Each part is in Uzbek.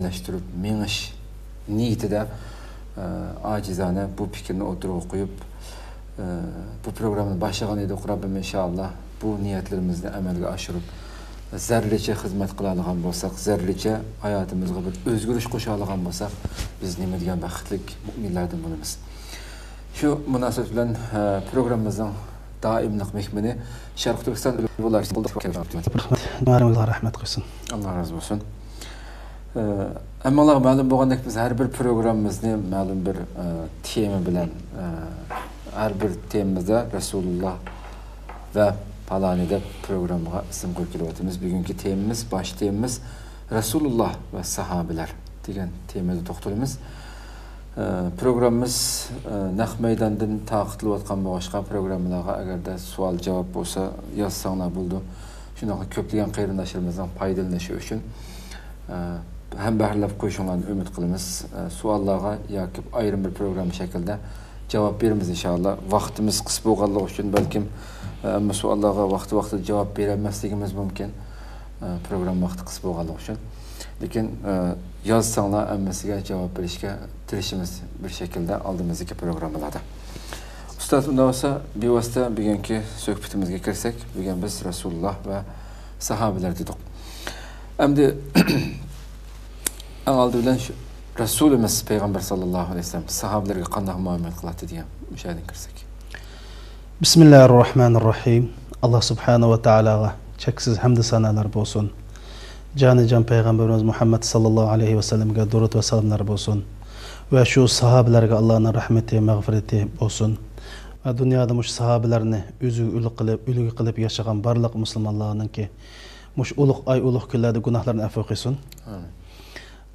Leştirip meniş niyetide acizane bu fikrini oturup koyup bu programın başlayan edi Rabbim inşallah bu niyetlerimizni amelge aşırıp zerrece hizmet kılalıgan bolsak, zerrece hayatımızga bir özgürlüş koşalıgan bolsak biz nime degan baxtlik müminlerden bulunuz. Şu münasebet bilen programımızın daimlik mehmini Şarkı Türkistan Ulular Allah rahmet kılsın. Allah razı olsun. Ama Allah malum bolgandek biz her bir programımızda malum bir tema bilen her bir temamızda Resulullah ve palanede programına isim koyuyoruz. Bugünkü temamız, baş temamız Resulullah ve sahabeler degan temada toxtalımız. Programımız naq meydandan taqıtılıb atqan başqa programlarga agarda sual cevap bolsa yazsаңlar buldu. Şunaqa köplegen qayrindaşlarımızdan faydalanışı üçün hem bäherlep koyuşunlarını ümit kılımız. Suallarga yakıp ayrım bir program şekilde cevap verimiz inşallah. Vaktimiz kısa bolganlygy üçün belki ama suallarga vakti cevap beremezligimiz mümkün. Program vakti kısa bolganlygy üçün. Lekin yazsаңlar emmesiga cevap berişke tirişimiz bir şekilde aldığımızdaki programlarda. Ustad unda olsa bir vasıta bugünkü söhbetimizge kirsek, bugün biz Resulullah ve sahabeler dedik. Endi aldı bilen şu Resulümüz Peygamber sallallahu aleyhi ve sellem sahabelerge qanday muomalat qiladi degan müşahede kirsek. Bismillahirrahmanirrahim. Allah subhanahu wa ta'alaga cheksiz hamd sanalar bolsun. Can Peygamberimiz Muhammed sallallahu aleyhi ve sellem'e durut ve salamlar bolsun. Ve şu sahabelerge Allah'ın rahmeti, mağfireti bolsun. Ve dünyada muş sahabelerini ülgü kılıp yaşayan barlık Müslümanlarının ki muş uluq ay uluq günlerde günahlarını affı kılsın.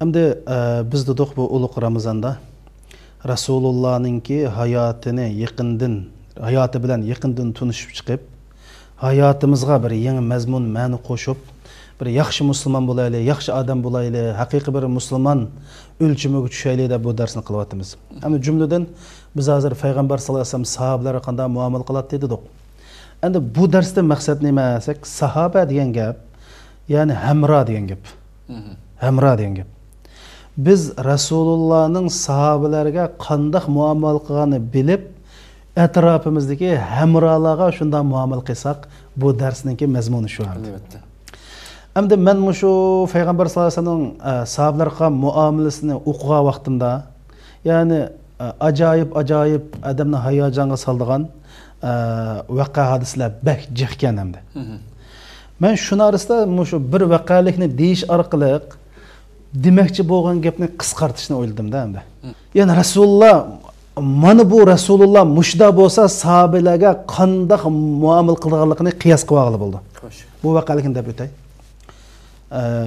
Şimdi biz dedik bu uluq Ramazan'da Resulullah'ın ki hayatı bilen yakından tunuşup çıkıp hayatımızga bir yeni mezmun mani koşup bir yaxşı Müslüman bulaylı, yaxşı adam bulaylı, hakiki bir Müslüman ölçümüge düşeyli de bu dersini kılıvatımız. Ama cümleden biz hazır Peygamber sallallahu aleyhi ve sellem sahabeleri qanday muamele kılat dedik. Endi bu derste maksat nima desek, sahabe degan gap, yani hemra degan gap. Hemra degan gap. Biz Resulullah'ın sahabelerge qanday muamele qilganini bilip etrafımızdaki hemralarga şunday muamele qilsak, bu dersninki mazmuni şu halde. Elbette. Endi men şu Peygamber sallallahu aleyhi ve sellem'in sahabelerge muamelesini okugan vaqtimda, yani acayip adamni hayajonga saldigan vaqa hadislar bek jihkan hamda. Men şunu arasida şu bir vaqalikni deyish orqali demekçi bolgan gapni qisqartishni o'yladim da hamda. Yani Resulullah mana bu Resulullah mushda bolsa sahabelerge qanday muomala qilganligini qiyos qilib olib bo'ldi. Bu vaqalikni deb o'tay.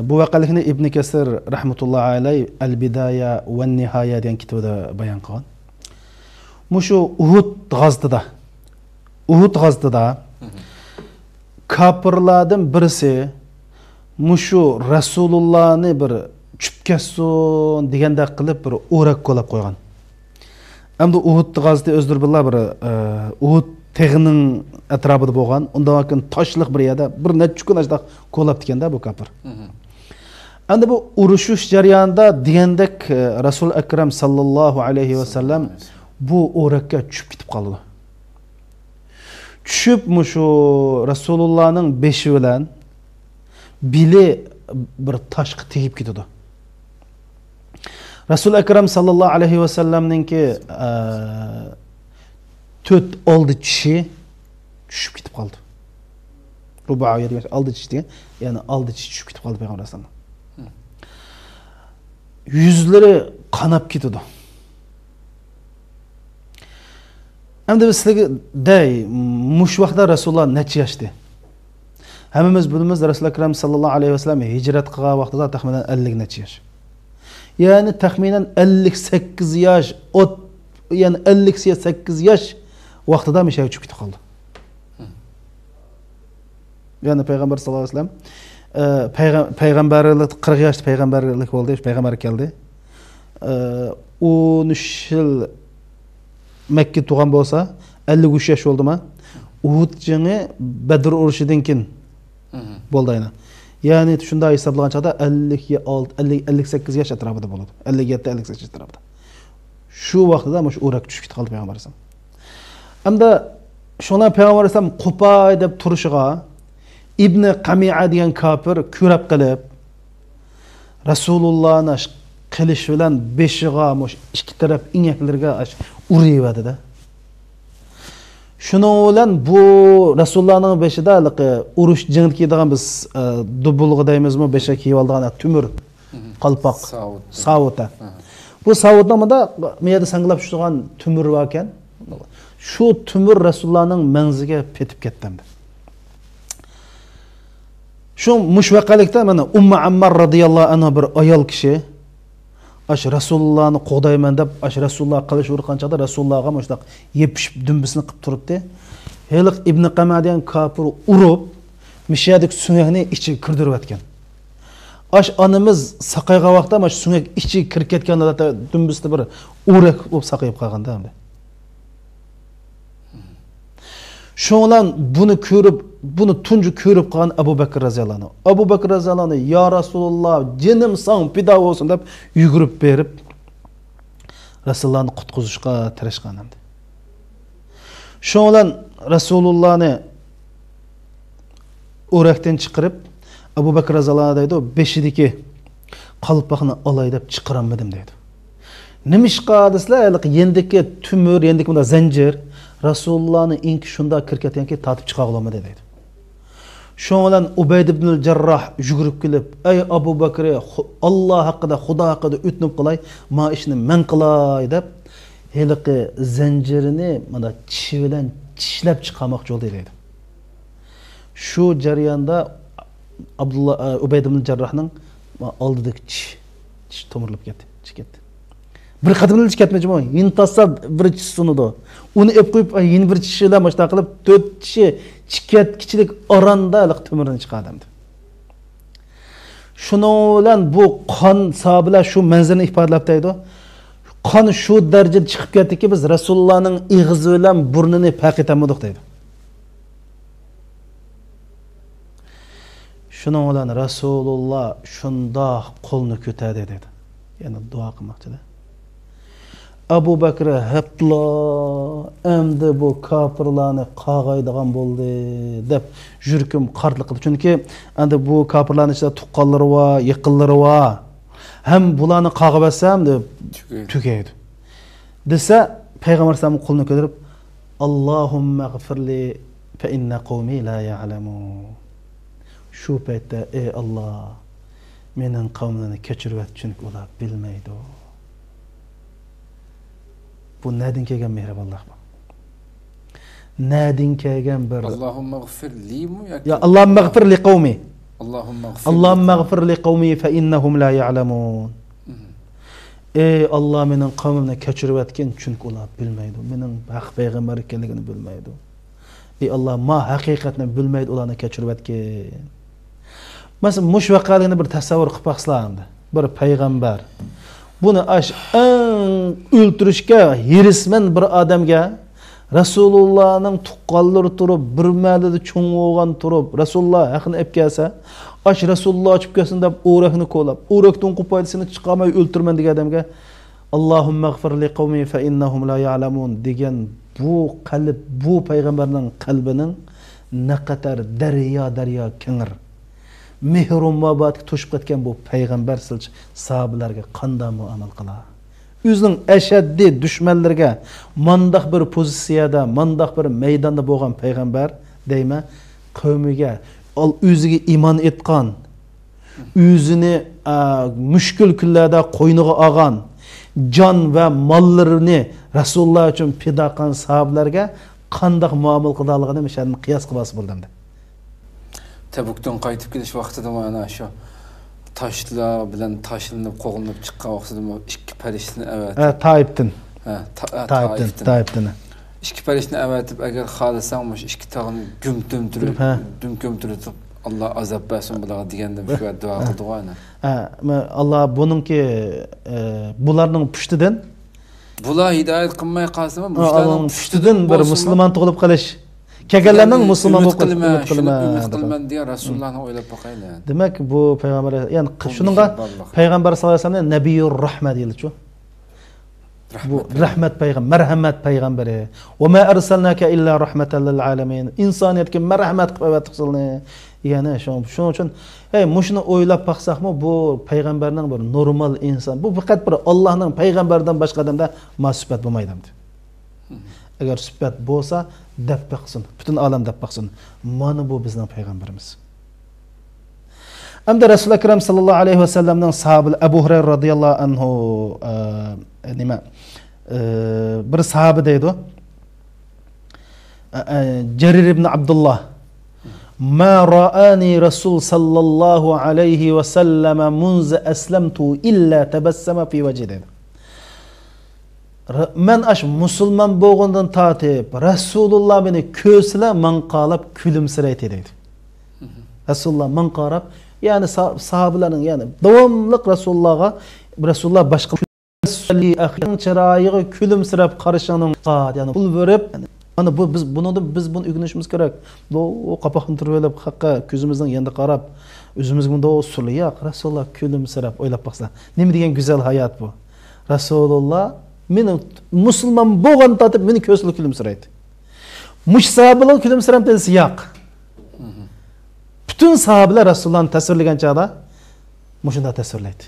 Bu vaqalikni İbn Kesir rahmetullahi alayhi Al-Bidaya ve Nihaya degan kitobida bayon qilgan. Mushu Uhud g'azotida kafirlardan birisi mushu Resulullah'ni bir chupkasun deganda qilib bir o'rak qo'lab qo'ygan. Endi Uhud g'azotida o'zdir billah bir Uhud teg'ining atrofida bo'lgan, undan keyin toshliq bir yerda bir necha kun ashda qo'lab tikanda bu kafir. Endi bu urushish jarayonida degandek Rasul Akram sallallohu alayhi ve sellem bu o'rakka tushib ketib qoldi. Tushib mushu Resulullah'ning beshi bilan bili bir toshga tegib ketdi. Rasul Akram sallallohu alayhi ve sellem'ninki to'rt oldi tishi tushib ketib qoldi. Rubaiyat degan oldi tish degan, ya'ni oldi tish tushib ketib qoldi Peygamber sallallohu alayhi ve sellem. Yüzleri qanab ketdi. Endi biz sizlarga day mush vaqtda Rasululloh necha yoshda? Hammamiz bilamiz Rasul Akram sallallohu alayhi ve sellem hijrat qilgan vaqtida taxminan 50 necha yosh. Yani taxminan 58 yosh, yani 58 yosh vaqtida mishay tushib ketib qoldi. Yani Peygamber sallallohu alayhi ve sellem peygamberlik 40 yoshda peygamberlik bo'ldi, peygamber keldi. 13 yil Mekke tug'an bo'lsa, 53 yosh bo'ldimi? Uhud jangi Badr urushidan keyin bo'ldi aynan. Ya'ni shunday hisoblagan chaqda 58 yosh atrofida bo'ladi. 57-58 yosh atrofida. Shu vaqtida mana shu o'rak tushib ketib qoldi payg'ambar alayhisalom. Hamda shuna payg'ambar alayhisalom qo'pay deb turishiga Ibn Qami'a degan kofir ko'rab qilib Rasulullohni qilish bilan beshiga mush ikki taraf ingaklarga uriyotdi-da. Shuning bilan bu Rasulullohning beshida urush jang kiydigan biz dubulg'i deymizmi, besha kiyib olgan tumur qalpoq savuta. Bu savutnomada miyada sanglab turgan tumur bor ekan. Shu tumur Rasulullohning manziga petib ketdi. Shu mushvaqalikda mana Ummu Ammar radhiyallohu anha bir ayol kishi Rasulullohni qo'g'dayman deb Rasululloh qilish urgan chaqda Rasulullohga mushtaq yepishib dumbisini qilib turibdi. Heliq Ibn Qamadiyan kafir urib, mishadik sungakni ichiga kirdirib atgan. Onamiz saqayga vaqtda mana sungak ichiga kirib ketganda dumbisni bir o'rak bo'lib saqayib qolganda hamda. Şo'lan buni tunji ko'rib qolgan Abu Bakr roziyallohu anhu. Abu Bakr roziyallohu anhu "Ya Rasululloh, jinim san pido bo'lsin" deb yugurib berib Rasulullohni qutqizishga tirishgan hamda. Şo'lan Rasulullohni o'rakdan chiqarib Abu Bakr roziyallohu anhu deydi, beshidagi qalpoqni olay deb chiqarammadim deydi. Nimishqa deslar, yendiki tumur, yendiki bunda zanjir Rasulullohni inki shunda kirkatganki tatib chiqa olmadi deydi. Shu bilan Ubayd ibn al-Jarrah yugurib kelib, "Ey Abu Bakr, Alloh haqida, Xudo haqida o'tnib qilay, ma ishni men qilay" deb heliqi zanjirini mana tishi bilan tishlab chiqarmoqchi bo'ldi deydi. Shu jarayonda Ubayd ibn al-Jarrahning oldidagi tish to'mirilib ketdi. Bir qadimlik ketmejmi? Intasa bir sunudi. Uni ep qo'yib, yeni bir tishilar mashta qilib 4 tishi kichik oranda to'mirni chiqardi. Shuning bilan bu qon sahobalar shu manzilni ifodalab deydi. Qon shu darajada chiqib ketdiki, biz Rasulullohning ig'izi bilan burnini paqitamadik deydi. Shuning bilan Rasululloh shunda qo'lni ko'tardi dedi. Ya'ni duo qilmoqchilar. Abu Bakr hatlo endi bu kafirlarni qag'aydigan bo'ldi deb yurkim qartliq qildi. Chunki endi bu kafirlarning ichida tuqqanlari va yaqinlari va ham bularni qag'ib olsam deb tugaydi. Desa payg'ambar sallallohu alayhi qo'lini ko'tarib Allohumma g'firli fa inna qawmi la ya'lamun. Shu paytda ey Alloh mening qavmimni kechirib et chunki ular bilmaydi. Bu nadin kelgan mehribonlik bu. Nadin kelgan bir Allohumma g'fir li mu ya Allohumma g'fir li qawmi. Allohumma g'fir li qawmi fa innahum la ya'lamun. Ey Alloh mening qavmimni kechirib etkin chunki ular bilmaydi. Mening haq payg'ambar ekanligini bilmaydi. Ey Alloh ma haqiqatni bilmaydi, ularni kechirib etkin. Masalan, mush vaqaligini bir tasavvur qilib baxslamdi. Bir payg'ambar buni o'ltirishga hirisman bir odamga Rasulullohning tuqqanlari turib, bir malida cho'ng bo'lgan turib, Rasululloh haqini olib kelsa, Rasululloh ochib kelsin deb o'rakni qo'lab, o'rakdan qo'paydisini chiqarmay o'ltirman degan odamga Allohumma g'fir li qawmi fa innahum la ya'lamun degan bu qalb, bu payg'ambarning qalbining naqadar daryo kengir. Mehrum muhabbatga to'shib ketgan bu payg'ambar silch sahobalarga qanday muomala qiladi? O'zining ashaddiy dushmanlarga mandaq bir pozitsiyada, mandaq bir maydonda bo'lgan payg'ambar deyman, qavmiga o'ziga iymon etgan, o'zini mushkul kunlarda qo'yniga olgan, jon va mollarini Rasululloh uchun fido qilgan sahobalarga qanday muomala qilganligini o'shaning qiyos qilib bo'ldimda. Tabukdan qaytib kelish vaqtida mana shu toshlar bilan tashlanib qo'g'inib chiqqan vaqtida ikki farishtani avatib. Taibtin. Ikki farishtani avatib agar xohlasang mush ikki tog'ni gumtumtirib Alloh azab bersin bularga deganda shu duo qildi ana. Alloh buningki bularning pushtidan bular hidoyat qilmay qolsa, bularning pushtidan bir musulmon tug'ilib qolish Kelganlarning musulmon ümit bo'lib qilma, shuni qilma. ümit qilman deya Rasulullohni o'ylab boqayli. Demak, bu payg'ambar, ya'ni shuningga payg'ambar sollallohu alayhi vasallam nabiyur rahmat deyildi-ku. Bu rahmat payg'ambar, marhamat payg'ambari. Va ma arsalnaka illa rahmatan lil alamin. Insoniyatga marhamat qilib qilni. Ya'ni shuning uchun, mushuni o'ylab baqsaqmi, bu payg'ambarning bir normal inson. Bu faqat bir Allohning payg'ambardan boshqa odamda masifat bo'lmaydi. Agar sifat bo'lsa, deb baqsin. Butun olam deb baqsin. Mana bu bizning payg'ambarimiz. Hamda Rasul akram sallallohu alayhi vasallamning sahobi Abu Hurayra radhiyallohu anhu nima bir sahoba deydi. Jarir ibn Abdullah ما رآني رسول صلى الله عليه وسلم منذ أسلمت إلا تبسم في وجهه. Men aş musulman boğundan tatip Rasulullah beni kösle man qalab külümsireydi dedi. Rasulullah man qarab, yani sahabelerinin yani davamlıq Rasulullah başqa ahirın çırayığı külümsirep qarışanın yani pul verip ana biz bunu ügünüşümüz gerek. O kapağını turvelep haqqa közümüzden yanında qarab, özümüz bunda o surliya Rasulullah külümsirep oylap baqsa. Nima degan güzel hayat bu. Rasulullah meni musulmon bo'lgan tatib meni ko'zli kulimsiraydi. Mush sahabalar kulimsiram desi yo'q. Bütün sahabeler Rasulullah'ın tasvirlagan chaqda mushunda tasvirlaydi.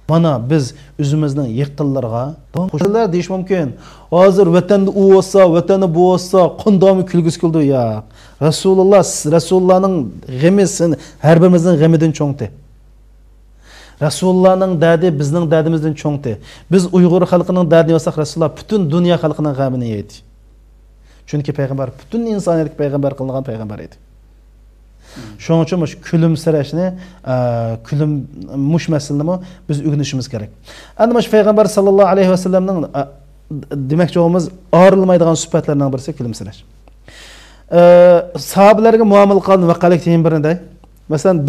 Mana biz o'zimizning yaqinlarga qo'shillar deyish mumkin. Hozir vatanda u bo'lsa, vatani bu bo'lsa, qondomi kulgis qildi ya. Rasulullahning g'ami har birimizning g'amidan cho'ngdi. Rasulullah'ның dadi bizning dadimizdan cho'ngdi. Biz Uyg'ur xalqining dadi bo'lsak, Rasululloh butun dunyo xalqining g'amini yedi. Chunki payg'ambar butun insoniyatga payg'ambar qilingan payg'ambar edi. Shuning uchun mush kulimsirashni, mush masalani biz o'rganishimiz kerak. Endi mush payg'ambar sallallohu alayhi vasallamning demakchi bo'lamiz ayrilmaydigan sifatlaridan birisi kulimsirash. Sahabelarga muomala qilgan vaqalikning birida Mesela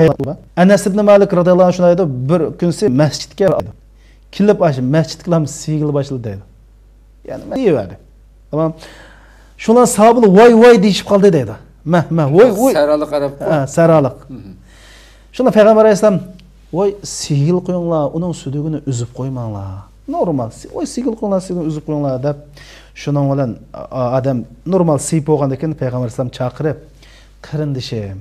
Anas ibn Malik radıyallahu anh şunaydı, bir günsi mescidke kilip aşı, mescid kılam sigil başladı dedi. Yani iyi verdi. Tamam. Şundan sahabılı vay deyişip kaldı dedi. Vay. Saralık Arap. Saralık. Şundan Peygamber Aleyhisselam vay sigil koyunlar, onun südüğünü üzüp koymanlar. Normal. Vay sigil koyunlar, sigil üzüp koyunlar deyip şundan olan adam normal siyip olgandaki Peygamber Aleyhisselam çakırıp kırındışım.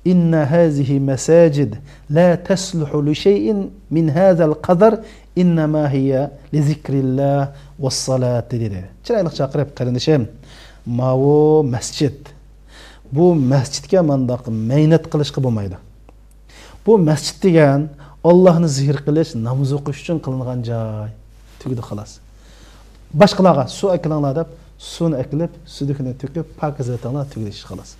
İnne hazihi mesacid la tasluhu li şey'in min hazal qadar innema hiya li zikrillah ve salat dedi. Çıraylık çakırıp kardeşim, mavu mescid. Bu mescidge mandaq meynat qilishga bo'lmaydi. Bu mescid degan Allohni zikr qilish, namoz o'qish uchun qilingan joy. Tugdi xolos. Boshqalarga suv akilinglar deb suvni akilib, sudukni to'kib, pakizatanglar tugdi ish xolos.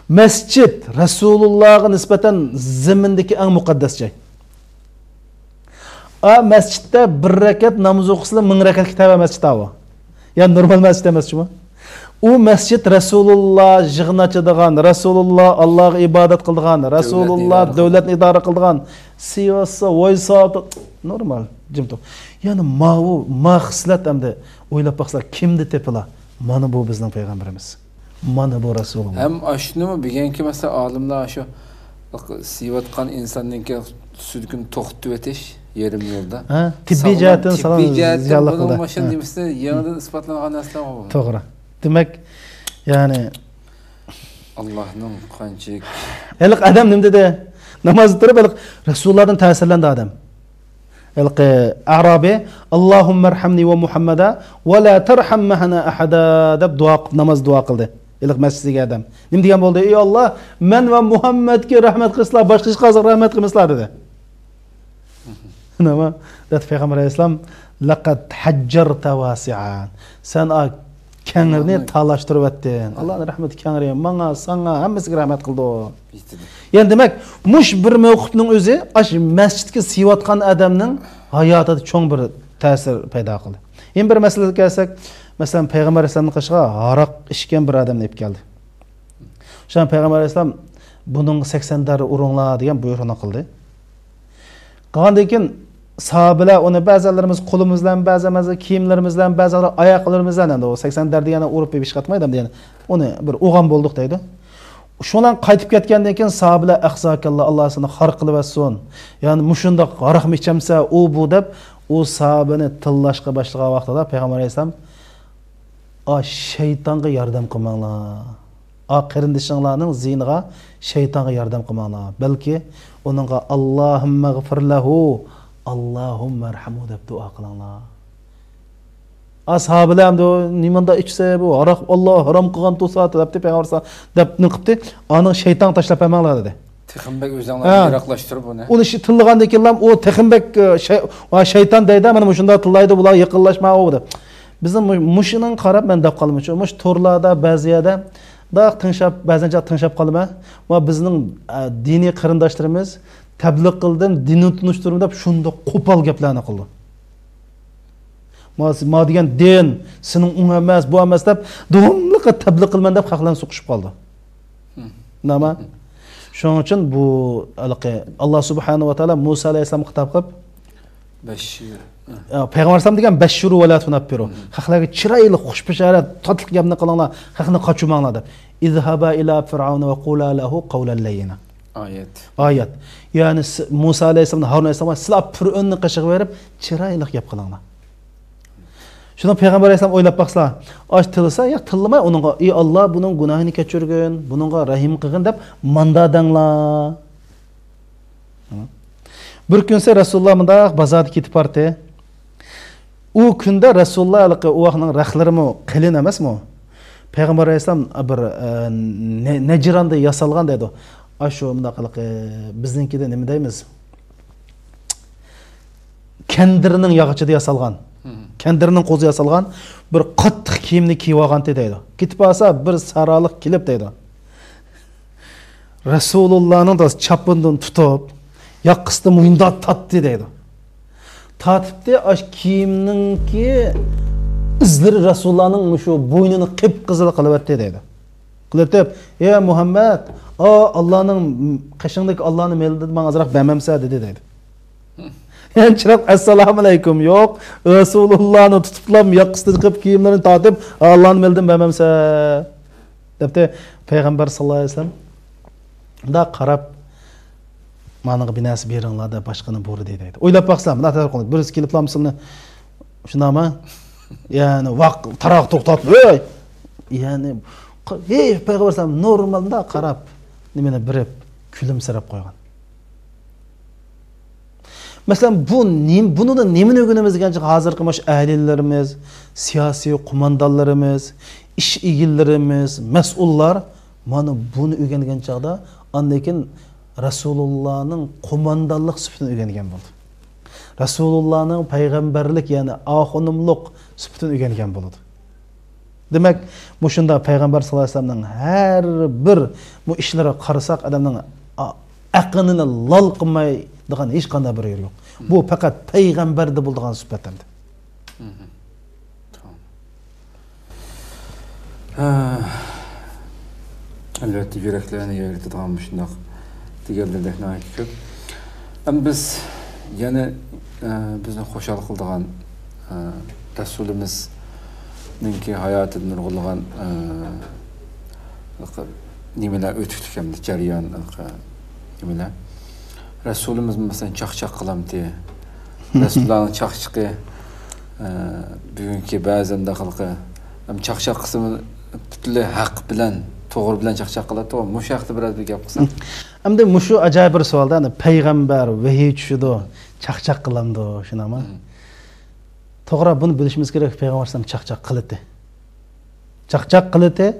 Mescid Resulullah'a nispeten zimindeki en mukaddes şey. Mescidde bir rekat namaz okusuyla 1000 rekat kitaba mescid var. Yani normal mescid emas mı? O mescid Resulullah jig'nachidigan, Resulullah Allah'a ibadet kıldigan, Resulullah devletni idara kıldigan, siyasi, voysat normal jimto. Yani mahslat hamda o'ylab baqsa kimdi tepila? Mana bu bizning payg'ambarimiz. Mana bu Rasulullah. Hem aşını mı bilgenki mesela alimler şu sivatkan insanınki südükün toxtu etiş yerim yolda. Tibbi jihatdan salom ziyarət qildi. Bunun başın demişsə yanıdan isbatlanan aslan o. To'g'ri. Demak, yani Allah'ın qanchalik eliq adam nima dedi? Namoz turib eliq Rasulullohdan ta'sirlandi adam. Eliq Arabi Allohumma arhamni va Muhammada va la tarham mahana ahada deb namoz duo qildi. Eliq masjidga adam. Nim degan bo'ldi? Ey Alloh, men va Muhammadga rahmat qilsizlar, boshqa hech qanday rahmat qilmasizlar dedi. Nima? Dedi Payg'ambar alayhisalom, laqad hajjarta wasi'an. Sen kengirni talashtirib o'tding. Allohning rahmati kengri, menga, senga hammasiga rahmat qildi. Yani demek, mush bir mevqifning o'zi, ash masjidga siyotgan odamning hayotida cho'ng bir ta'sir paydo qildi. Endi bir masalaga kelsak, masalan Payg'ambar alayhisolamning qishiga aroq ichgan bir odamni olib keldi. O'shan Payg'ambar alayhisolam buning 80 dori uringlar degan buyruqni qildi. Qilgandan keyin sahabeler onu bazılarımız kolumuzdan, bazılarımız kiyimlerimizden, bazıları ayaklarımızdan endi o 80 derdi yana urup bir iş katmaydı yani onu bir uğan bulduk deydi. Şolan qaytib ketgandan keyin sahabeler ahzakallah Allah seni har qilib etsin. Yani muşunda qaraq içemse o bu deb o sahabeni tillashga boshlagan vaqtida Payg'ambar alayhisalom a shaytonga yordam qilmanglar. A qarindishinglarning ziyniga shaytonga yordam qilmanglar. Balki onunğa Allohumma g'fir lahu, Allohumma arhamu deb duo qilinglar. Ashabilar ham nimanda ichsa bu aroq Alloh harom qilgan to'sat deb Payg'ambar deb niqibdi. Ani shayton tashlab qo'ymanglar dedi. Texinbek o'zinglarni yiroqlashtirib uni. Uni tillagandan keyin o Texinbek shayton deydi, mana shunda tillaydi, bular yaqinlashma o deb. Bizim mushining qarab men deb qolmoqchi. Mush torlarda ba'ziyada da tinchab, ba'zancha tinchab qolma. Va bizning diniy qarindoshlarimiz tabliq qildim, dinni tunishtirdim deb shunda qo'pol gaplarni qildi. Ma degan din sening un emas, bu emas deb davomli tabliq qilman deb xalqlarni so'qishib qoldi. Nima? Shuning uchun bu Alloh subhanahu va taolo Musa alayhisalom xitob qilib Payg'ambar alayhisalom degan bashshuru va la tunabbiru. Xalqlarga chiroyli xushbisharat, tatliq gapni qilinglar, xalqni qochirmanglar deb. İzhaba ila fir'auna va qula lahu qawlan layyina. Oyat. Ya'ni Musa alayhisalom, Harun alayhisalom sizlar Fir'aunni qishig'i berib, chiroyli gap qilinglar. Şunu Peygamber Aleyhisselam o'ylab baqslar. Aç tilsa, ya tillamay onunğa, "Ey Allah, bunun günahını kechirgin, bununğa rahim qilgin" deb manda danglar. Bir kunsa Rasululloh munda bazarga ketib bordi. U kunda Rasululloh o vaqtning rahlarimi qilin emasmi? Peygamber Aleyhisselam bir Najranda yasalgan dedi. Aşu munda qiliq bizninkida nima deymiz? Kendirning yog'ichida yasalgan. Kendirinin qo'zi yasalgan bir qattiq kiyimni kiyib olgan deydi. Ketib olsa bir saraliq kelib deydi. Rasulullohning da chapindan tutib, yoqisida mo'yinda tatdi deydi. Tatibdi ash kiyimninki izlari Rasulullohning shu bo'ynini qip-qizil qilib etdi deydi. Qilib, "Ey Muhammad, Allohning qishingdagi Allohning melida men azroq bermamsa" dedi deydi. Yani çıraq assalamu alaykum yok. Resulullah'ını tutuplam yakısını çıkıp kiyimlerini tatip Allah'ın meldim vermemse. Depte Peygamber sallallahu aleyhi ve sellem da qarab manığı binası berinlar da başkanı boru deydi. Oylap baksam, natar konuş. Birisi kelip lamsını şuna ama yani vaq taraq to'xtatib, yani hey Peygamber sallam normalda qarab nimeni birib kulimsirab qo'ygan. Mesela bunu da nemin ögünümüz gençlik hazır kılmış ehlilerimiz, siyasi kumandalarımız, iş ilgililerimiz, mesullar bana bunu öğrengen çağda andakin Resulullah'ın kumandallık sıfatını öğrengen buldu. Resulullah'ın peygamberlik yani ahunumluk sıfatını öğrengen buldu. Demek bu şunda Peygamber sallallahu aleyhi ve sellem'den her bir bu işlere karısak adamın aqınını lal qılmaydigan hiç qanday bir yer yok. Bu fakat peygamberde bulduğun sübbetendi. Elbette yüreklerini yaratılan şundaq digerlerden nəhayət köp. Ama biz yani bizden xoşal qıldığan Resulümüzninki hayatını nurgulagan nimeler ötüktük hem de jarayan nimeler. Resulümüz mesela çaq qılam diye. Resulullah'ın çaqçıqı bugünkü bəzən də xalqı hem çaq qısmı bütünlüğü haqq bilen, toğru bilen çaq qılады. O muşaqda biraz bir gap qılsan. Hem de muşu acayip bir sualda hani peygamber vahiy tushidi, çaq qılamdı şuna ama. To'g'ri bunu bilishimiz kerak, Peygamber sallam çaq qildi. Çaq qildi.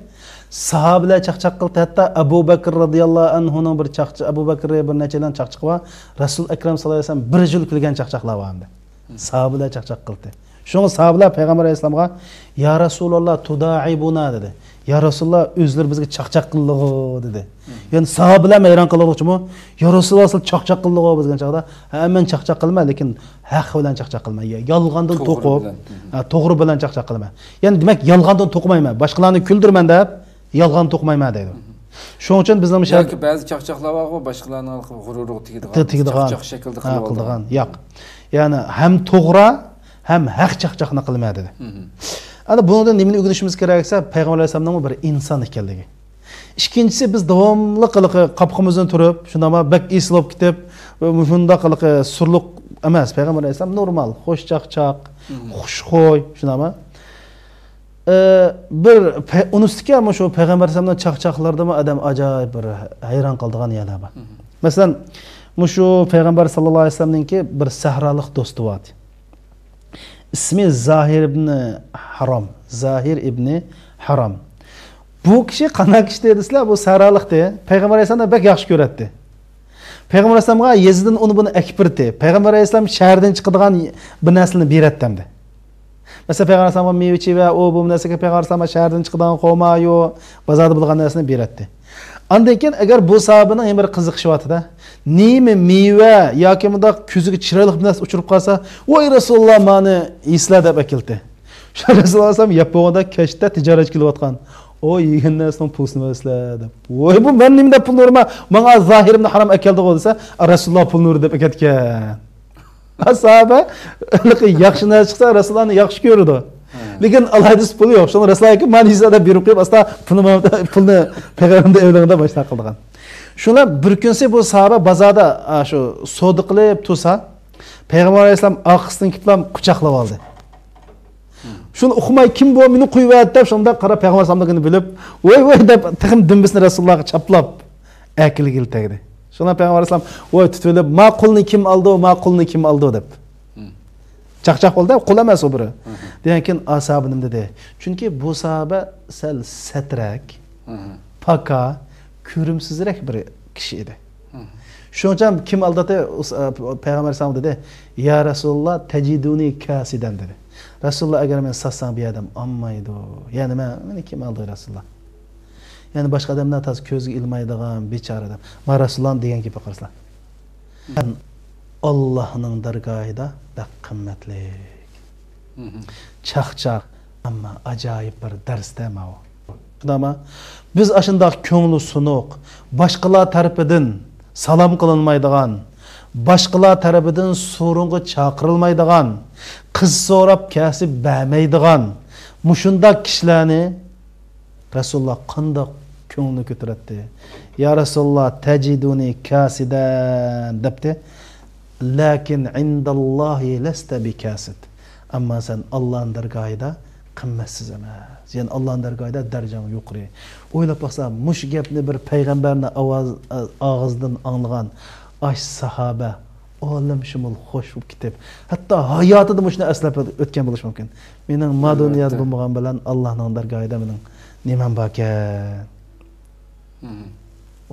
Sahabeler çaq qildi. Hatta Abu Bakr radıyallahu anhu'nun bir çaqçı, Abu Bakr bir neçeden çaqçı var. Resul Ekrem sallallahu aleyhi ve sellem bir jil kilgan çaqlar var hamda. Sahabeler çaq qildi. Şoňa sahabeler Peygamber aleyhisselamga "Ya Rasulullah tudaibuna" dedi. "Ya Rasulullah özleri bizge çaq qildi" dedi. Yani sahabeler meyran qılmoqçymı? "Ya Rasulullah çaq qildi" bizgen çaqda. "Hemen çaq qilma, lekin haq bilan çaq qilma. Yalğandan to'qib, to'g'ri bilan çaq qilma." Yani demek yalğandan to'qimayman, boshqalarni kuldirman deb yalğan to'qimayman deydi. Shuning uchun bizning yoki ba'zi chaqchaqlar bor, boshqalarning g'ururiga tegadigan. Chaqchaq shaklda qilgan. Yo'q. Ya'ni ham to'g'ri, ham haq chaqchaqni qilmadi. Ana bundan nimani o'rganishimiz kerak esa Payg'ambar alayhisolamning bir inson ekanligi. Ikkinchisi biz davomli qilib qopqimizdan turib, shundama bak eslab ketib, shunda qilib surliq emas. Payg'ambar alayhisolam normal, xo'sh chaqchaq, xushxo'y, shundama. Bir unistika ama şu Peygamber Aleyhisselam'dan çaqchaqlarda mı adam acayip bir hayran qaldığan yerler var. Mesela şu Peygamber sallallahu aleyhi ve sellem'ninki bir sahralık dostu var. İsmi Zahir ibn Haram. Zahir ibn Haram. Bu kişi qanaqa kişi dedisizlar, bu sahralıqda Peygamber Aleyhisselam'dan bek yaxshi ko'ratdi. Peygamber Aleyhisselam'a Yezid'in onu bunu ekbirdi. Peygamber Aleyhisselam şehirden çıkıdığan bir neslini birettemdi. Mesela Peygamber Aleyhisselam'a meyveçi ve o bu nesike Peygamber Aleyhisselam'a şehirden çıkıdan qo'mayu, bazarda bulgan narsani beretdi. Andayken agar bu sahabının bir qiziqishi vatida, nemi meyve yoki bunda ko'ziga chiroyli bir narsa uchirib qolsa, "Voy Rasululloh, meni esla" deb akildi. Shu Rasululloh sallam Yaponiyada kashda tijorat qilayotgan. O yegan narsaning pulini esla deb. "Voy bu men nimda pul nurma, menga Zohirimni harom akeldi" desa, Rasululloh pul nuri deb aketgan. Sahaba yaxshi narsa chiqsa Rasulullohni yaxshi ko'rdi. Lekin Allohning puli yo'q. Shuni Rasulullohga manizada berib qo'yib, asta pulni payg'ambarning evligida boshqa qilgan. Shuna bir kunsi bu sahaba bozorda shu savdo qilib tursa, Payg'ambar alayhisalom orqasidan kelib quchoqlab oldi. Shuni uqmay kim bu meni qo'yib deb shunda qara Payg'ambar alayhisalomni bilib, "Voy" deb taqim dimbisini Rasulullohga chaplab akilgil tegdi. Şuna Peygamber Aleyhisselam "Voy tutulib, ma'qulni kim aldı, ma'qulni kim aldı" deb. Çaqchaq bo'ldi, qul emas o biri. Degan keyin ashabim dedi. Chunki bu sahabe sal satrak, paka, ko'rimsizroq bir kishi edi. Shuning kim aldati Peygamber Aleyhisselam dedi, "Ya Rasululloh, tajiduni kasidan" dedi. Rasululloh agar men satsam bir adam olmaydi. Ya'ni meni kim aldı Rasululloh? Yani başka adamlar taz közü ilmaydigan bechara adam. Ma Rasululloh degan gibi qaraslar. Allah'ın dargahida da qimmatlik. Chaqchaq amma ajoyib bir darsda ma o. Ama biz aşındaq ko'ngli sunuq, boshqalar tarafidan salom qilinmaydigan, boshqalar tarafidan so'ringa chaqirilmaydigan, qiz so'rab kasib bermaydigan mushundaq kishilarni Rasululloh qandoq ko'ngli ko'tardi. Ya Rasululloh, tajiduni kasidan debdi. Lakin indallohi lasta bikasid. Amma sen Allohning dargohida qimmatsiz emas. Yani Allohning dargohida darajang yuqori. O'ylab baqsam, mush gapni bir payg'ambarning og'zidan anglagan ash sahaba olim shumul xo'sh bo'lib ketib, hatto hayotida mushni aslab o'tgan bo'lish mumkin. Mening maduniyat bo'lmagan bilan Allohning dargohida mening nimam bor ekan.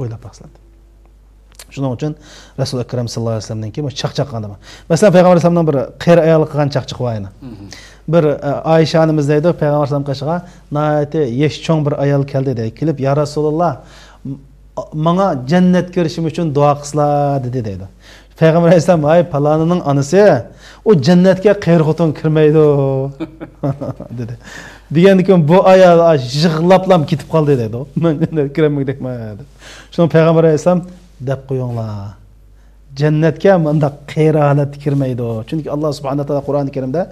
O'ylab baqsam. Shuning uchun Rasul akram sallallohu alayhi vasallamningki bu chaqchaq qildi. Masalan, Payg'ambar alayhisolamning bir qir ayol qilgan chaqchaq vayni. Bir Ayşe anamiz deydi, Payg'ambar alayhisolam qashiga, "Nayati yesh cho'ng bir ayol keldi" deydi. Kelib, "Ya Rasululloh, menga jannat ko'rishim uchun duo qilsizlar" dedi. Payg'ambar alayhisolam, "Ay palonining onasi, o jannatga qir xotin kirmaydi" dedi. Degandan bu ayol yig'lablam ketib qoldi dedi. Men kirmayman. Shuni Payg'ambar alayhisolam deb qo'yinglar. Jannatga menda qiralat kirmaydi. Chunki Alloh subhanahu va taolo Qur'oni Karimda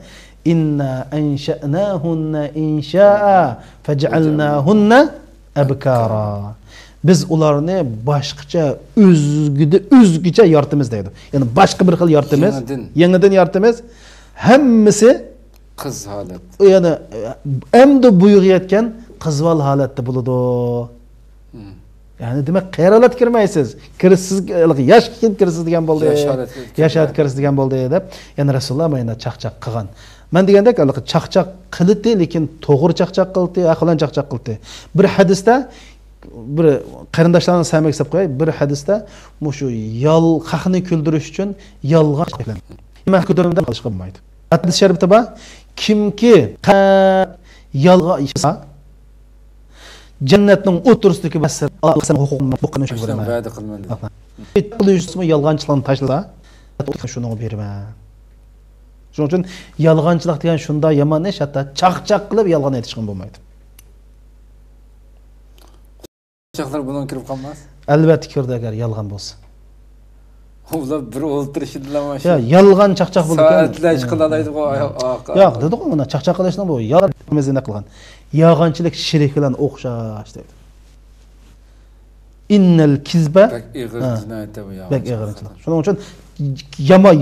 inna ansha'nahunna insha'a faj'alnahunna abkara. Biz ularni boshqacha o'zgicha yaratamiz deydi. Ya'ni boshqa bir xil yaratamiz, yangidan yaratamiz. Hammasi qiz holat. Ya'ni endi buyurayotgan qizval holatda bo'ladi. Yani demek qiralat kirmaysiz. Kirsiz yosh kirsiz degan bo'ldi. Yashat kirsiz degan bo'ldi deb. Yani Rasululloh mana chaqchaq qilgan. Men degandek chaqchaq qildi, lekin to'g'ri chaqchaq qildi, aqlan chaqchaq qildi. Bir hadisda bir qarindoshlarni samimiy hisob qo'yay, bir hadisda shu xaqni kuldirish uchun yolg'on qilgan. Nima ko'tarimda qilish qilmaydi. Hadis sharifda bor, kimki yolg'on ishsa Cennetning o'tirsidagi basir Allohning huquqini o'qinish bilan va'da qilmadi. Qilishmi yolg'onchilikni tashlasa, shuni berma. Shuning uchun yolg'onchilik degan shunda yomon ish, hatto chaqchaq qilib yolg'on aytishgan bo'lmaydi. Çaklar bunun kirip kalmaz. Albatta kirdi agar yolg'on bo'lsa. Ular bir o'ltirishdilar mana shu. Ya yolg'on chaqchaq bo'ldi ekan. Saatlar chiqilalaydi go. Yo'q, dedi qo'y mana chaqchaq qilishning bu yolg'on qilgan. Yolg'onchilik shirik bilan o'xshash dedi. Innal kizba bak ig'ir jinoyat bu ya. Bak ig'irchilik. Shuning uchun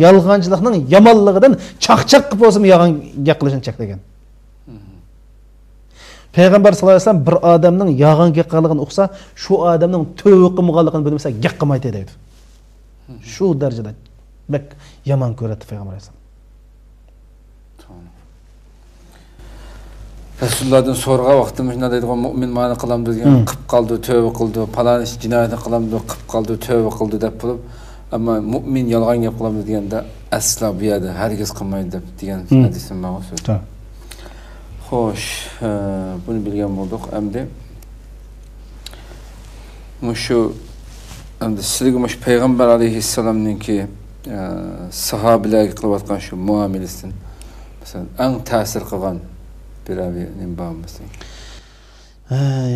yolg'onchilikning yomonligidan chaqchaq qilib bo'lsa yolg'on gap qilishni cheklagan. Peygamber sallallahu aleyhi ve sellem bir adamның yağan gap qilganligini o'qsa, shu odamning tövbe qilmaganligini bilmasa gap qilmaydi deydi. Shu darajada bak yomon ko'radi Peygamber alayhisalom. Rasulullohdan so'rag'a vaqtimiz nima deydi, mu'min ma'ni qilamdi degan, qilib qoldi, tövbe qildi, falon ish jinoyat qilamdi, qilib qoldi, tövbe qildi deb turib, ammo mu'min yolg'on gap qilamdi deganda aslo bu yerda hargiz qilmaydi deb degan hadisim bor o'sha. Xo'sh, buni bilgan bo'ldik. Endi sizga mush payg'ambar alayhissalomninki sahobalarga qilayotgan shu muomalasidan masalan eng ta'sir qilgan biravi nim bormi?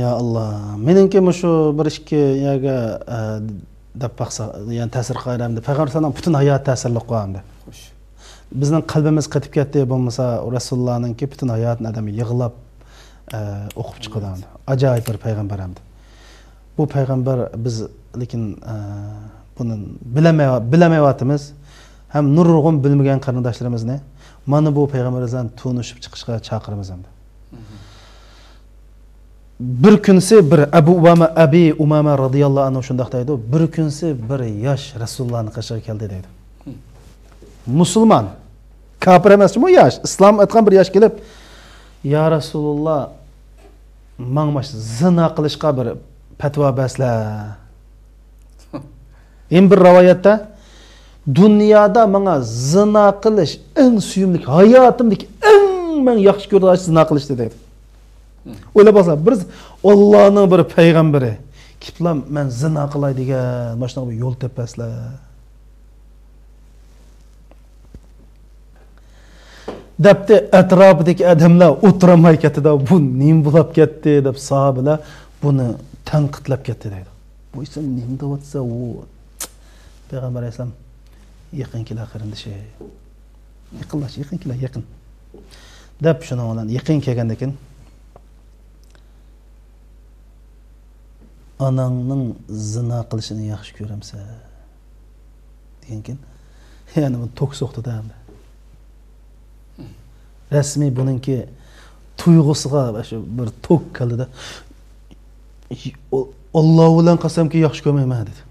Ya Allah, meningki shu bir ikki yaga deb baqsa, ya'ni ta'sir qilganimda payg'ambar sallam butun hayot ta'sirli qo'yamdi. Xo'sh. Bizning qalbimiz qatib ketdi bo'lmasa Rasulullohninki butun hayotini adam yig'lab o'qib chiqadi. Ajoyib bir payg'ambar hamdi. Bu payg'ambar biz lekin buni bilamayotimiz ham nurg'un bilmagan qarindoshlarimizni mana bu payg'ambarimizdan tunishib chiqishga chaqiramiz hamdi. Bir kunsi bir Abi Umama radhiyallohu anhu shunday deydi. Bir kunsi bir yosh Rasulullohning qashiga keldi deydi. Musulmon kafir emasmi yosh islom aytgan bir yosh kelib ya Rasululloh mangmash zina qilishga bir fatvo berslar. Endi bir rivoyatda dunyoda menga zina qilish eng suyumli hayotimdagi eng men yaxshi ko'rgan zina qilish dedi. O'ylab bo'lsa bir Allohning bir payg'ambari kiplam men zina qilay degan mashina bir yo'l tepaslar. Debde etrafındaki adamlar oturamay ketdi, bu nim bulab ketdi deb sahabeler bunu tanqitlab ketdi deydi. Bu ise nim deyotsa u Peygamber Aleyhisselam yaqinkilar qarindishi. Yaqinkilar yaqin. Deb shuni bilan yaqin kelgandan keyin anangning zina qilishini yaxshi ko'ramsa degan keyin ya'ni bu tok so'qdi hamda. Resmi bununki tuyg'usiga shu bir tok qildi. Alloh bilan qasamki yaxshi ko'rmayman dedi.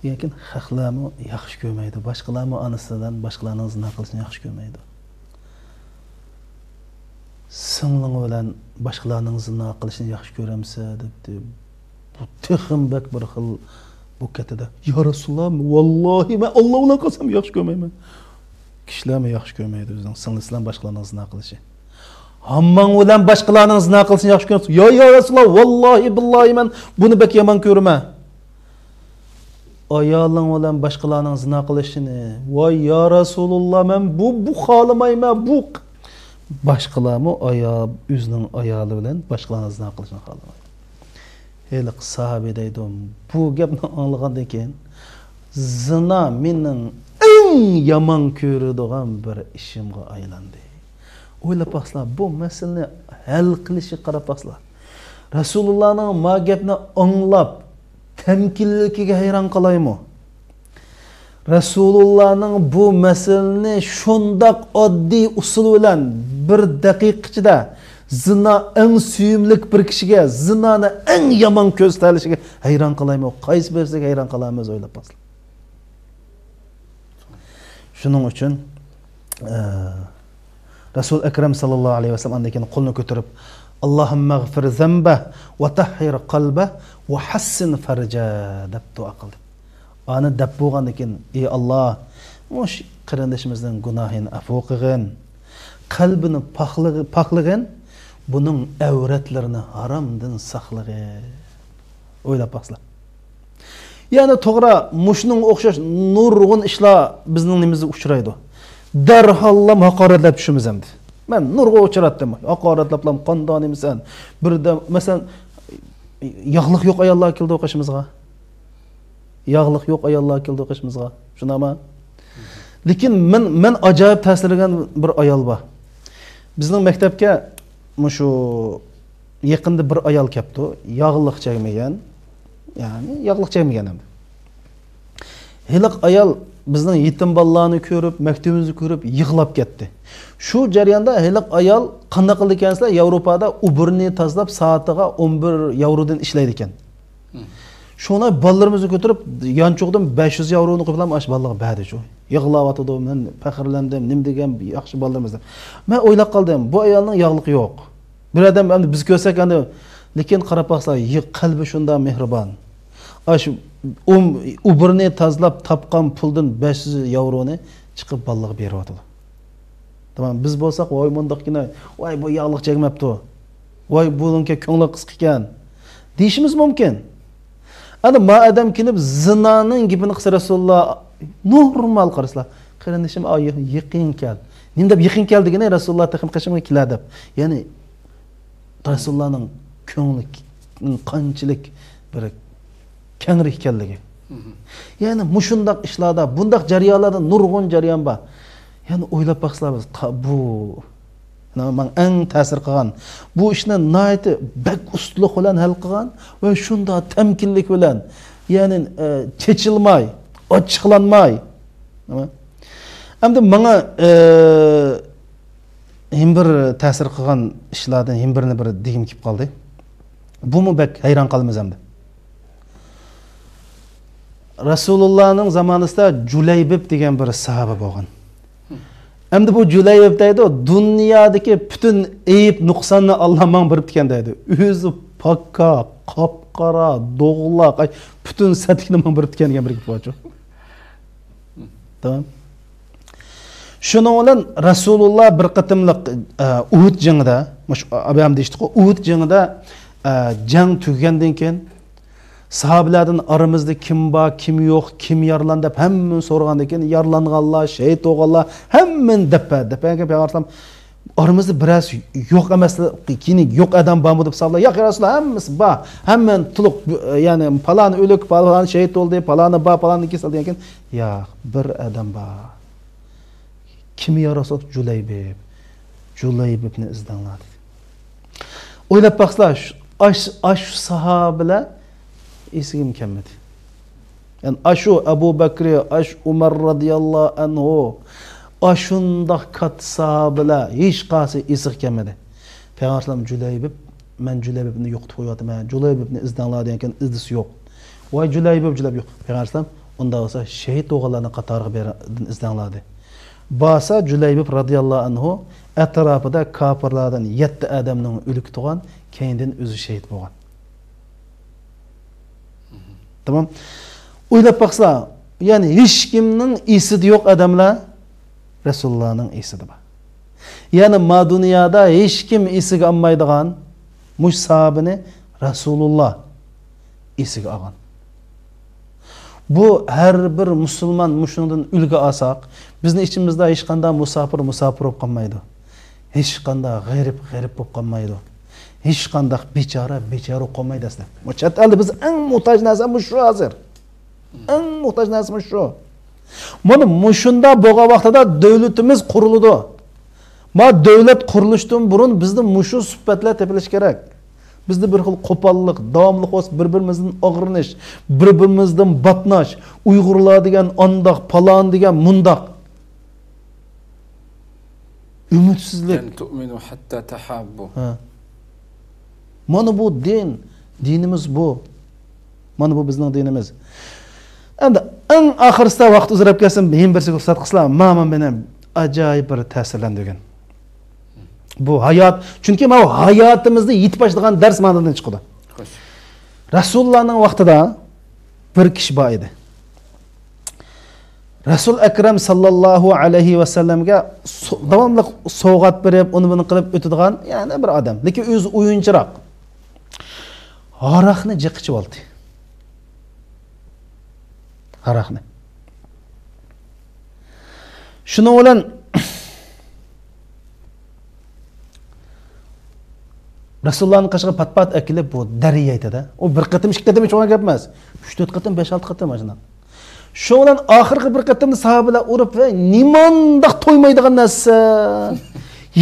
Lekin haqlarni yaxshi ko'rmaydi. Boshqalarni onasidan boshqalarning zina qilishini yaxshi ko'rmaydi. Singling bilan boshqalarning zina qilishini yaxshi ko'ramsa debdi. Bu texim bak bir xil bu ketida. Ya Rasululloh, vallahi men Alloh bilan qasam yaxshi ko'rmayman. Kishilarni yaxshi ko'rmaydi o'zining singlislar boshqalarning zina qilishi. Hammang bilan boshqalarning zina qilishini yaxshi ko'rasiz. Ya Rasululloh, vallahi billahi men buni bek yomon ko'raman. Ayoling bilan boshqalarning zina qilishini, voy ya Rasululloh men bu xohlamayman, bu boshqalarni o'zining ayoli bilan boshqalarning zina qilishini xohlamaydi. Heliq sahabe deydi, bu gapni anlagandan keyin zina mening eng yomon ko'radigan bir ishimga aylandi. O'ylab baxslar, bu masalani hal qilishga qarab baxslar. Rasulullohning ma gapni anglab temkinligiga hayron qolaymi? Rasulullohning bu masalani shundoq oddiy usul bilan bir daqiqa ichida zina eng suyumlik bir kishiga zinani eng yomon ko'rsatilishiga hayron qolaymi? Qaysi birisiga hayron qolamiz o'ylab baxslar. Shuning uchun Rasul Akram sallallohu alayhi vasallam andan keyin qo'lni ko'tarib Allohumma g'fir zamba va tahhir qalba va hassin farja deb duo qildi. Ana deb bo'lgandan keyin ey Alloh, mush qarindishimizning gunohini afv qilgin, qalbini poklig'in, buning avratlarini haromdan saqlag'in. O'ylab baxslar. Yani to'g'ri, mushning o'xshash nurg'un ishlar bizning nimizga uchraydi. Darhol haqoratlab tushimiz hamdi. Men nurga uchratdim. Haqoratlaplam qondonimsan. Birda masalan yağlıq yo'q ayollar keldi o'qishimizga. Yağlıq yo'q ayollar keldi o'qishimizga. Shunami? Lekin men ajoyib ta'sirlagan bir ayol bor. Bizning maktabga shu yaqinda bir ayol kelibdi. Yağlıq chekmagan. Ya'ni yağlıq chekmagan ham. Hiliq ayol bizning yetim bolalarni ko'rib, maktabimizni ko'rib yig'lab ketdi. Shu jarayonda hiliq ayol qanday qildi ekansizlar? Yevropada Uber'ni tozalab soatiga 11 yevrodan ishlaydi ekan. Shuni bolalarimizni ko'tarib, yanchoqdan 500 yevroni qo'yib ash bolalarga berdi shu. Yig'layotdi, men faxrlandim, nim degan yaxshi bolalarimiz. Men o'ylab qoldim, bu ayolning yog'liqi yo'q. Bir odam endi biz ko'rsak endi, lekin qarab baqslar, qalbi shunda mehribon. Ash Uber'ni tozalab topgan puldan 500 yevroni chiqib bolalarga beryapti. Tamam, biz bo'lsak, voy mundaqgina, voy bu yog'liq chekmabdi. Voy buningga ko'ngli qisq ekan. Deyishimiz mumkin. Ana ma adam kelib zinoning gapini qilsa Rasululloh normal qaraslar. Qarindishim yaqin kel. Nim deb yaqin kel degani Rasululloh taqim qashimga keladi deb. Ya'ni Rasulullohning ko'ngli qanchalik bir kengri ekanligi. Ya'ni mushundaq ishlarda, bundaq jarayonlarda nurg'un jarayon bor. Ya'ni o'ylab baqsizlar biz bu men eng ta'sir qilgan bu ishni nihoyat bak ustluq bilan hal qilgan va shunda tamkinlik bilan, ya'ni chechilmay, ochiqlanmay. Endi menga ham bir ta'sir qilgan ishlardan ham birini bir degim kelib qoldi. Bumi bak hayron qolamiz endi. Rasulullohning zamonida Julaybib degan bir sahoba bo'lgan. Endi bu Julaybib deydi, dunyodagi butun ayib nuqsonni Alloh menga berib ekan deydi. O'zi pakka, qop-qora, do'g'loq, butun satikni menga berib ekan degan bir gap bor. Tamam. Shuning bilan Rasululloh bir qatimliq Uhud jangida, abam deydi, Uhud jangida jang tugagandan keyin sahabelerden aramızda kim var, kim yok, kim yarlandı deb hemen sorgandan keyin yarlanganlar, şehit olganlar hemen depe yaparsam aramızda biraz yok emaslar, kini yok adam var mı deb savlar. Ya Rasulullah hemmesi var. Hemen tuluq yani falan ölük, falan şehit oldu, falanı var, falanı kesildi degan keyin ya bir adam var. Kim ya Rasulullah? Julaybibni izdanlar. O'ylab baqsizlar, ash sahabelar esigim kelmedi. Yani aşu Ebu Bekri, aş Umar radıyallahu anhu, aşundaq kat sahabeler hiç qasi esig kelmedi. Peygamber Julaybib, men Julaybibni yo'qitib qo'yapman. Men Julaybibni izdanlar degan izdisi yo'q. Voy Julaybib yo'q. Peygamber unda olsa şehit o'g'illarning qatoriga izdanlardi. Basa Julaybib radıyallahu anhu etrafida kafirlardan 7 adamning o'lik tug'an, keyindan o'zi şehit bo'lgan. Tamam. O'ylab baqsizlar, ya'ni hech kimning esida yo'q odamlar Rasulullahning esida bor. Ya'ni ma dunyoda hech kim esiga olmaydigan mush sahabini Rasululloh esiga olgan. Bu her bir musulmon mushundan ulgu olsak, bizning ichimizda hech qanday musafir bo'lib qolmaydi. Hech qanday g'arib bo'lib qolmaydi. Hech qanday bechora qolmaydi sizlar. Bu chet elda biz eng muhtoj narsamiz shu hozir. Eng muhtoj narsamiz shu. Mana mushunda bo'lgan vaqtida davlatimiz qurildi. Ma davlat qurilishdan burun bizni mushu sifatlar tepilish kerak. Bizda bir xil qo'pollik, davomli o'z bir-birimizdan og'rinish, bir-birimizdan batnash, Uyg'urlar degan ondoq, palon degan mundoq. Ümidsizlik. Tu'minu hatta tahabbu. Mana bu dinimiz bu. Mana bu bizning dinimiz. Endi eng oxirsida vaqt uzrab kelsin, men bir ruxsat qilsam, men meni ajoyib bir ta'sirlantirgan. Bu hayot, chunki men hayotimizda yetib boshlagan dars ma'nodan chiqdi. Xo'sh. Rasulullohning vaqtida bir kishi bor edi. Rasul Akram sallallohu alayhi va sallamga davomli sovg'at berib, uni buni qilib o'tadigan, ya'ni bir odam, lekin o'zi o'yinchiroq. Aroqni jiqib oldi. Aroqni. Shuning bilan Rasulullah'ın qashiga pat-pat akilib bu dariya aytadi. O bir qatim, ikki qatim cho'g'an gap emas. 3-4 qatim, 5-6 qatim ajna. Shu bilan oxirgi bir qatimni sahobalar urib, nimandaq to'ymaydigan narsa.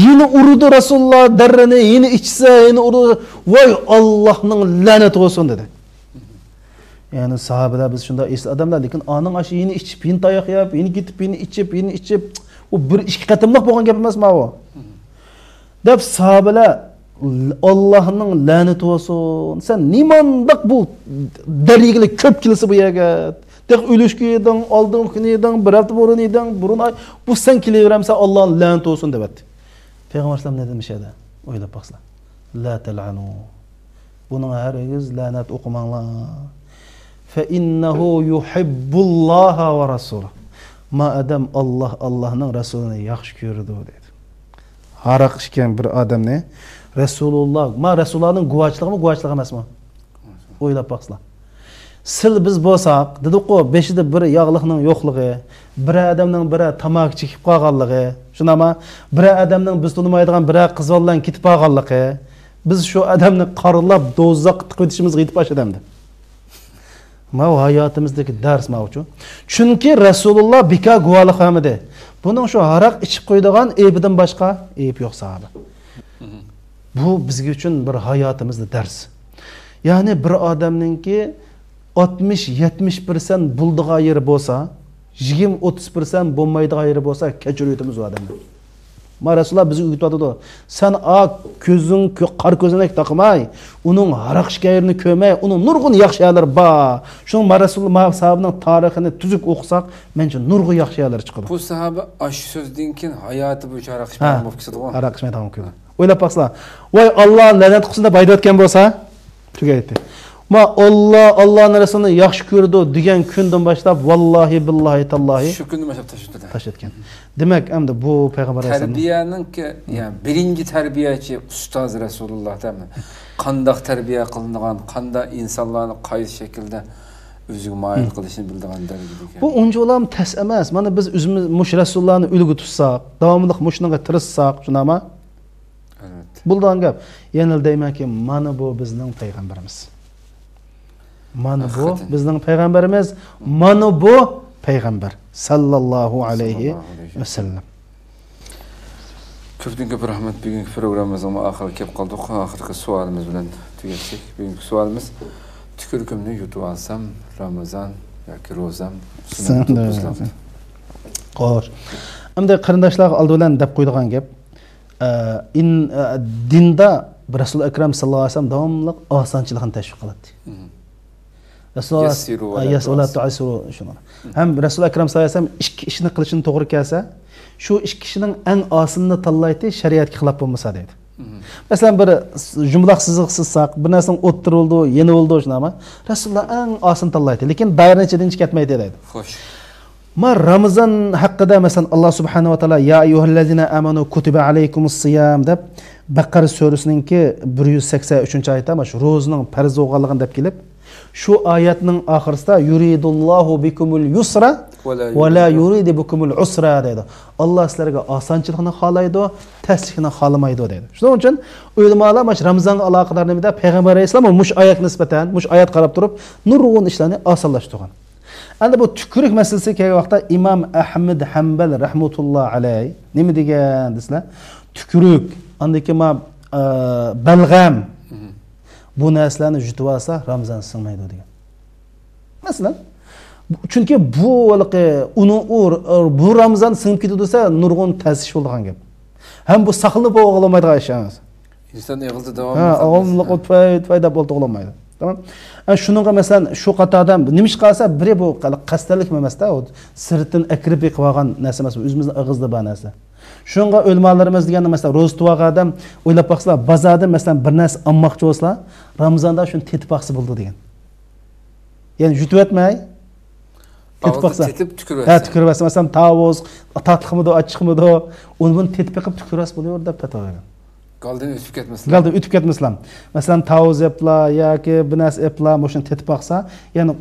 Yine urdu Rasulullah darrini, yine içse, yine urdu. Voy Allah'ның laneti olsun dedi. Yani sahabeler biz şunda esli adamlar, lekin anın aşı yine içip, yine tayak yap, yine gitip, yine içip, o bir iki katımlık boğan gap emas mı o? Dep sahabeler Allah'ның laneti olsun. Sen nimandak bu derigili köp kilisi bu yerge. Tek ölüşkü yedin, aldın kini yedin, bir hafta burun yedin, burun ay. Bu sen kileveremse Allah'ın laneti olsun debetti. Peygamber sallam ne demiş edi? Oylap baksana. La tel'anu. Bunun herigiz lanet okumanlar. Fe innehu yuhibbullaha ve rasulah. Ma adam Allah'ın Resulüne yaxşı gördü dedi. Haraq işken bir adam ne? Resulullah. Ma Resulullah'ın guvaçlığı mı, guvaçlığı emas mı? Oylap baksana. Sil biz bolsaq, dedik o beşide biri yağlıqның yo'qligi, bir adamning biri tamak chekib qolganligi, shunama bir adamning biz tanımaydigan bir qiz bilan ketib qolganligi, biz shu adamni qarlab do'zaxga tiqib o'tishimizga yetib boshladim. Ma hayotimizdagi dars ma uchun. Chunki Rasululloh bika guvohlik qilmadi. Buning shu haraq ichib qo'ydigan aybidan boshqa ayb yo'q sahoba. Bu bizga uchun bir hayotimizda dars. Ya'ni bir odamningki 60-70% bulduğu yeri bolsa, 20-30% bulmaydığı yeri bolsa, keçiriyetimiz o adamdan. Ma Resulullah bizi uyutmadı. Sen gözün, kar gözüne takmay, onun haraq şikayetini kömey, onun nurgun yaxşı yerler ba. Şunun ma Resulullah sahabının tarihini tüzük okusak, bence nurgun yaxşı yerler çıkıyor. Bu sahabe aş sözden kin hayatı bu haraq şikayetini mufkisidi o. Haraq şikayetini mufkisidi. Oylap baksana. Vay Allah lanet kutusunda bayda etken bolsa, tügetti. Ma Allah'ın Resulü'nü yaxşı gördü degan kundan başlap vallahi billahi tallahi şu kundan başlap taş etken. Demek hem de bu Peygamber Aleyhisselam terbiyenin ki yani birinci terbiyeci Ustaz Resulullah değil mi? Qandaq terbiye kılınan, qanda insanların qaysi şekilde özüge mayil qilishini bildigan darajada. Bu unca olam tas emas. Mana biz özümüz muş Resulullah'ni ulgu tutsak, davamlıq muşunga tirishsak, shunama? Evet. Buldan gap. Yenil deymanki, mana bu bizning peygamberimiz. Mana bu bizning peygamberimiz, mana bu peygamber sallallohu alayhi ve sellem. Köpten köp rahmet bugünkü programımızın ahirine kelip kaldık. Ahirki sualimiz bilen tügetsek. Bugünkü sualimiz tükürükümni yutup alsam Ramazan yoki rozam sunnat. Qo'sh. Endi qarindoshlar oldi bilan deb qo'ydigan gap, dinda Rasul akram sallallohu alayhi vasallam davomli osonchilikni tashviq qiladi. Rasulullah tu'asiru shunu. Ham Rasul akram sallallohu alayhi vasallam ikki ishni qilishini to'g'ri kelsa, shu ikki kishining eng osonini tanlaydi, shariatga xilof bo'lmasa deydi. Masalan bir jumlaq siziq sızsaq, bir narsaning o'ttirildi, yeni oldu shunama. Rasulullah eng oson tanlaydi, lekin dairani ichidan chiqatmaydi deydi. Xo'sh. Ma Ramazan haqida masalan Alloh subhanahu va taolo ya ayyuhallazina amanu kutiba alaykumus siyam deb Baqara surasininki 183-oyatda mana shu ro'zaning farz bo'lganligini deb kelib, şu ayetning oxirisida yuridullohu bikumul yusra va la yuridu bikumul usra dedi. Alloh sizlarga osonchilikni xohlaydi, taslikni xohlamaydi dedi. Shuning uchun ulamolar mana Ramazonga aloqador nimada Payg'ambar alayhisalom mush oyatga nisbatan, mush oyat qarab turib, nurg'un ishlarni osonlashtirgan. Endi bu tükürük meselesi kelgan vaqtda İmam Ahmad Hanbal rahmetullah alayh nima degan desizlar? Tükürük, andaki ma balg'am bu narsalarni yutib olsa Ramazon singmaydi degan. Masalan, chunki bu Ramazon singib ketdi desa nurg'un ta'sir bo'lgan gap. Ham bu saqlanib o'g'lamaydigan ish emas. İnsan yig'ildi davom etadi. Ha, o'g'liq o'tfayda bo'ldi o'g'lamaydi. Tamam. Şununla mesela şu qatardan nimiş qalsa biri bu qastalik emasda, o sirtin akrib qilgan narsa emas, o'zimizning og'izda bor narsa. Shunga o'lmalarimiz deganda mesela ro'z tuvaga adam o'ylab baqsalar, bozorda mesela bir narsa olmoqchi bo'lsalar, Ramazonda shuni tetib baqsa bo'ldi degan. Ya'ni yutib o'tmay tetib baqsa. Tetib tükürib. Ha, tükürib olsa mesela tavuz, tatliqmidi, ochiqmidi, uni tetib qilib tükürib bo'layor deb fatvo bergan. Galdan ötüp ketmesler. Galdan ötüp ketmesler. Mesela tavuz yapla ya ki bir narsa yapla, moşun tetip baksa, yani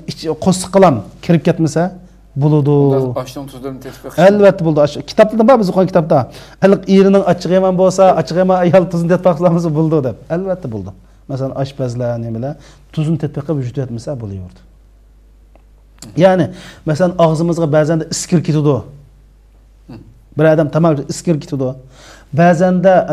qo'shiq qilam kirib ketmasa, buludu. Aşның tuzlarını tetbik. Elbette buldu. Kitapta da var biz okuyan kitapta. Iliq erinin açıq yemen bolsa, açıq yemen ayal tuzun tetbiklamızı buldu dep. Elbette buldu. Mesela aşpazlar nemeler tuzun tetbikle vücut etmese buluyordu. Yani mesela ağzımızga bazen de iskir kitudu. Bir adam tamam iskir kitudu. Bazen de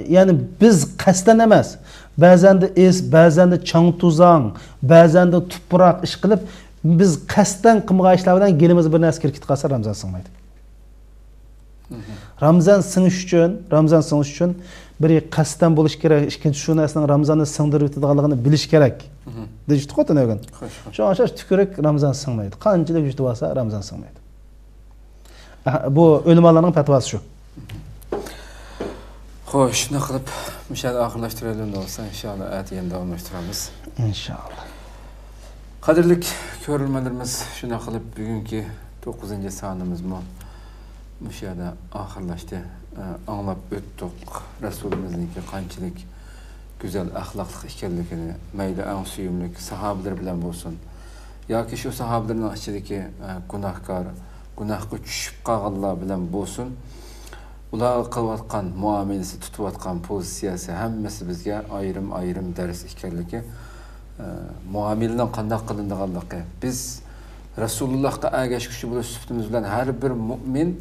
yani biz kasten emas. Bazen de bazen de çang tuzang, bazen de tuprak iş qilib biz qasdan qilmagan ishlar bilan gelimiz bir narsa kirkit qilsa Ramazon singmaydi. Ramazon singish uchun biri qasdan bo'lish kerak, ikkinchi shu narsaning Ramazonni singdirib o'tadiganligini bilish kerak. Deyishdi qo'tin o'gan. Shu o'xshash tukurak Ramazon singmaydi. Qanchalik yutib olsa Ramazon singmaydi. Bu o'limalarning fatvosi shu. Xo'sh, shuni qilib mishal oxirlashtiraylik bo'lsa, inshaalloh atiyan davomlashtiramiz. İnşallah. Qadrli ko'ruvchilarimiz, shuni qilib bugungi 9-sonimiz mishada oxirlashdi. Anglab o'tdik Rasulimizningki qanchalik go'zal axloqli ekanligini, mayli eng suyumli sahobalar bilan bo'lsin yoki shu sahobalarning ichidagi gunohkor, gunohga tushib qolganlar bilan bo'lsin, ular qilayotgan muomalasi, tutayotgan pozitsiyasi hammasi bizga ayrim dars ekanligi, muomalaning qanday qilinadiganligi. Biz Rasulullohga ergashguchi bo'lish sifatimiz bilan har bir mu'min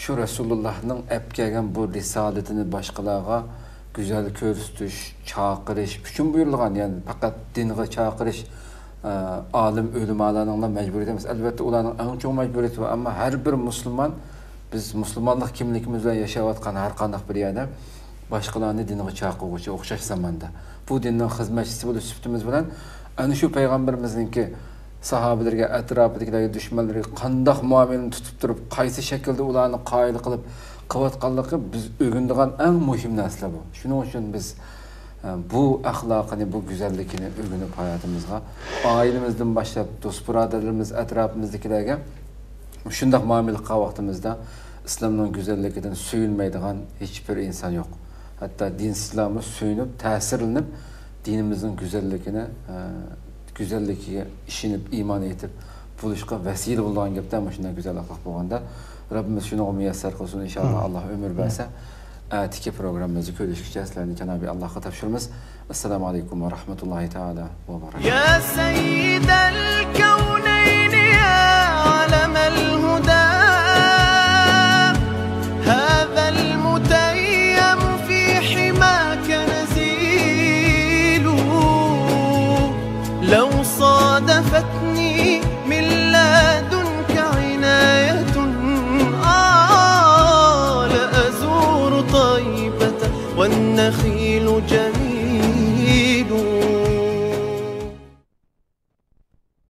şu Resulullah'ның ep kelgen bu risaletini başkalarına güzel ko'rsatish, chaqirish uchun buyurilgan, yani fakat dinga chaqirish alim o'limalarning mecburiyeti emas. Albatta ularning eng cho'ng mecburiyeti var, ama her bir Müslüman, biz Müslümanlık kimligimiz bilan yashayotgan har qanday bir yerda boshqalarni dinga chaqiruvchi o'xshash zamonda bu dinning xizmatchisi bo'lish sifatimiz bilan ana shu payg'ambarimizningki sahabelerge, etrafındakilerge, düşmanlarga qanday muamelini tutib turib, qaysi shaklda ularni qoyil qilib qilayotganligi biz o'rganadigan eng muhim narsa bu. Shuning uchun biz bu axloqini, bu go'zalligini o'rganib hayotimizga, oilamizdan boshlab do'st birodarlarimiz, atrofimizdagilarga shunday muomala qilgan vaqtimizda islomning go'zalligidan suyunmaydigan hech bir inson yo'q. Hatto dinsizlarimiz suyunib, ta'sirlanib dinimizning go'zalligini güzelligiga ishinib, iman etib buluşqa vesile bo'lgan gapda mana shunday go'zal axloq bo'lganda Rabbimiz shuni muyassar qilsin inshaalloh. Alloh umr bersa, atiki programmamizni ko'rishgacha sizlarni Janobi Allohga topshiramiz. Assalomu alaykum va rahmatullohi taala va barakatuh. Ya sayyidal kawnayn ya alamal huda